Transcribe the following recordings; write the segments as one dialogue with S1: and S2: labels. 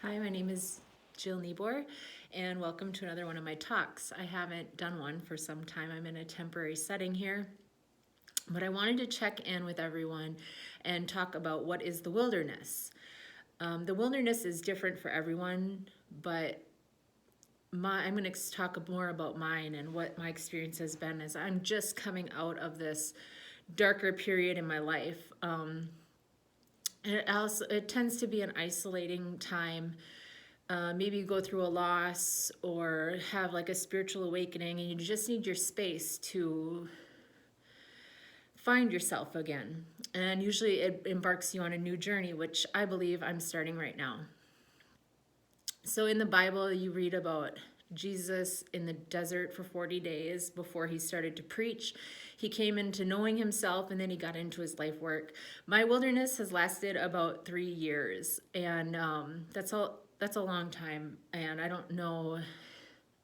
S1: Hi, my name is Jill Niebuhr, and welcome to another one of my talks. I haven't done one for some time. I'm in a temporary setting here, but I wanted to check in with everyone and talk about what is the wilderness. The wilderness is different for everyone, but I'm going to talk more about mine and what my experience has been as I'm just coming out of this darker period in my life. It tends to be an isolating time. Maybe you go through a loss or have like a spiritual awakening and you just need your space to find yourself again. And usually it embarks you on a new journey, which I believe I'm starting right now. So in the Bible, you read about Jesus in the desert for 40 days before he started to preach. He came into knowing himself and then he got into his life work. My wilderness has lasted about 3 years, and that's a long time, and I don't know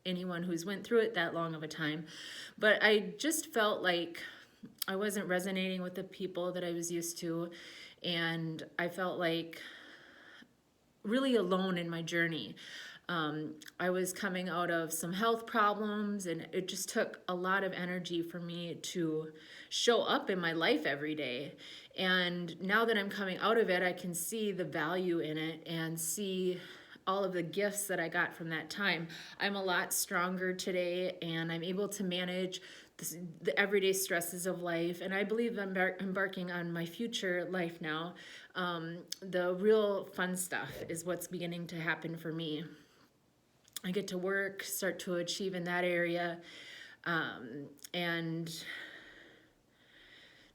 S1: anyone who's went through it that long of a time. But I just felt like I wasn't resonating with the people that I was used to, and I felt like really alone in my journey. I was coming out of some health problems, and it just took a lot of energy for me to show up in my life every day. And now that I'm coming out of it, I can see the value in it and see all of the gifts that I got from that time. I'm a lot stronger today, and I'm able to manage the everyday stresses of life, and I believe I'm embarking on my future life now. The real fun stuff is what's beginning to happen for me. I get to work, start to achieve in that area, and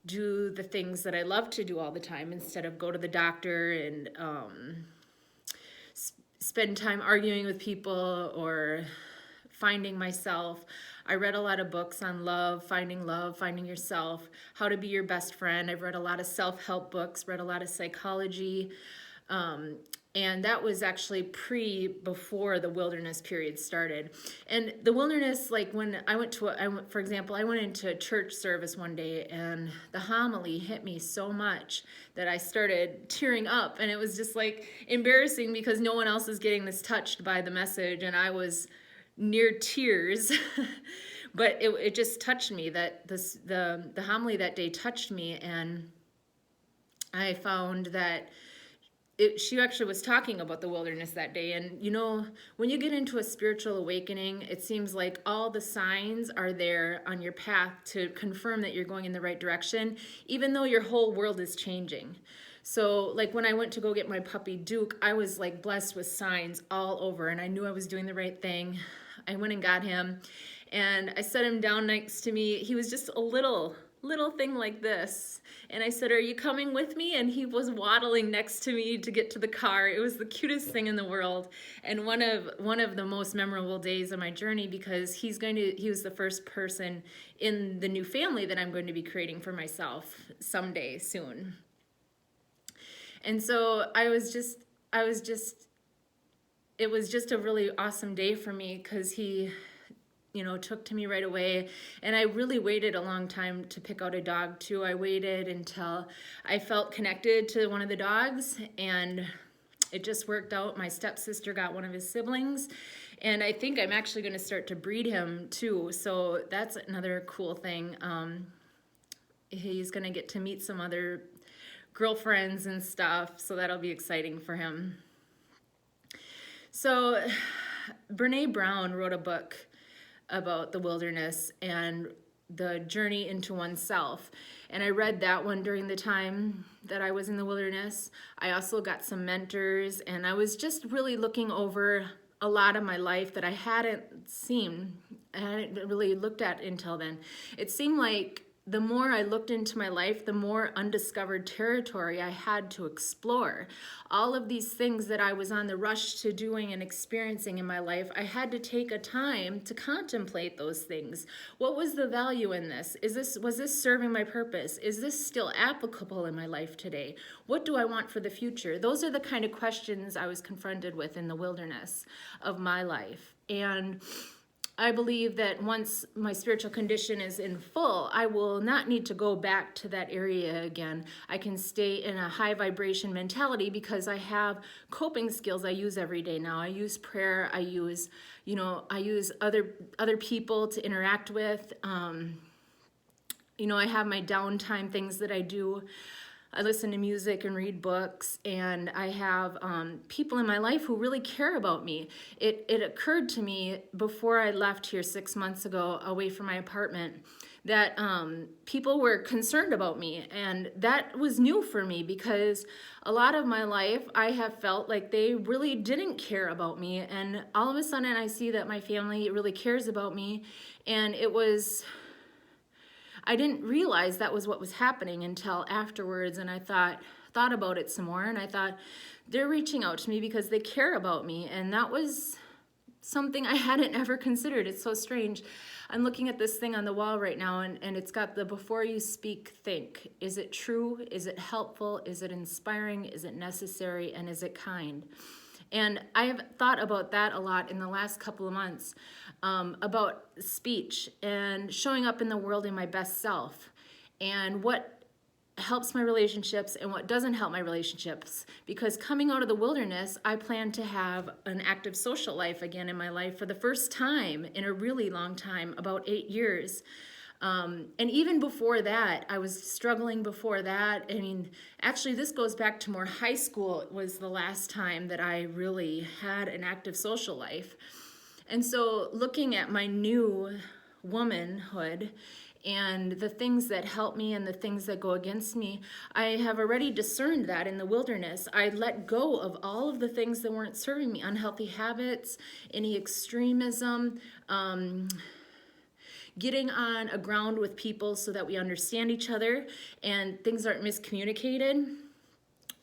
S1: do the things that I love to do all the time instead of go to the doctor and spend time arguing with people or finding myself. I read a lot of books on love, finding yourself, how to be your best friend. I've read a lot of self-help books, read a lot of psychology. And that was actually before the wilderness period started. And the wilderness, like when for example, I went into a church service one day and the homily hit me so much that I started tearing up. And it was just like embarrassing because no one else is getting this touched by the message. And I was near tears. But it just touched me that the homily that day touched me. And I found that she actually was talking about the wilderness that day. And when you get into a spiritual awakening, it seems like all the signs are there on your path to confirm that you're going in the right direction, even though your whole world is changing. So like when I went to go get my puppy Duke, I was like blessed with signs all over, and I knew I was doing the right thing. I went and got him, and I set him down next to me. He was just a little thing like this, and I said, "Are you coming with me?" And he was waddling next to me to get to the car. It was the cutest thing in the world, and one of the most memorable days of my journey, because he was the first person in the new family that I'm going to be creating for myself someday soon. And so it was just a really awesome day for me, because he took to me right away. And I really waited a long time to pick out a dog too. I waited until I felt connected to one of the dogs, and it just worked out. My stepsister got one of his siblings, and I think I'm actually going to start to breed him too. So that's another cool thing. He's going to get to meet some other girlfriends and stuff, so that'll be exciting for him. So Brene Brown wrote a book about the wilderness and the journey into oneself. And I read that one during the time that I was in the wilderness. I also got some mentors, and I was just really looking over a lot of my life that I hadn't really looked at until then. It seemed like the more I looked into my life, the more undiscovered territory I had to explore. All of these things that I was on the rush to doing and experiencing in my life, I had to take a time to contemplate those things. What was the value in this? Was this serving my purpose? Is this still applicable in my life today? What do I want for the future? Those are the kind of questions I was confronted with in the wilderness of my life. And I believe that once my spiritual condition is in full, I will not need to go back to that area again. I can stay in a high vibration mentality because I have coping skills I use every day now. I use prayer. I use, I use other people to interact with. I have my downtime things that I do. I listen to music and read books, and I have people in my life who really care about me. It occurred to me before I left here 6 months ago away from my apartment that people were concerned about me, and that was new for me because a lot of my life I have felt like they really didn't care about me, and all of a sudden I see that my family really cares about me, and I didn't realize that was what was happening until afterwards, and I thought about it some more, and I thought, they're reaching out to me because they care about me, and that was something I hadn't ever considered. It's so strange. I'm looking at this thing on the wall right now, and it's got the before you speak, think. Is it true? Is it helpful? Is it inspiring? Is it necessary? And is it kind? And I've thought about that a lot in the last couple of months, about speech and showing up in the world in my best self, and what helps my relationships and what doesn't help my relationships. Because coming out of the wilderness, I plan to have an active social life again in my life for the first time in a really long time, about 8 years. And even before that, I was struggling before that. I mean, actually, this goes back to more high school. It was the last time that I really had an active social life. And so looking at my new womanhood and the things that help me and the things that go against me, I have already discerned that in the wilderness. I let go of all of the things that weren't serving me, unhealthy habits, any extremism, getting on a ground with people so that we understand each other and things aren't miscommunicated.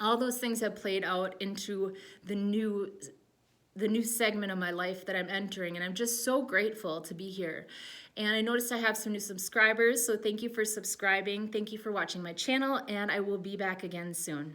S1: All those things have played out into the new segment of my life that I'm entering, and I'm just so grateful to be here. And I noticed I have some new subscribers, so thank you for subscribing. Thank you for watching my channel, and I will be back again soon.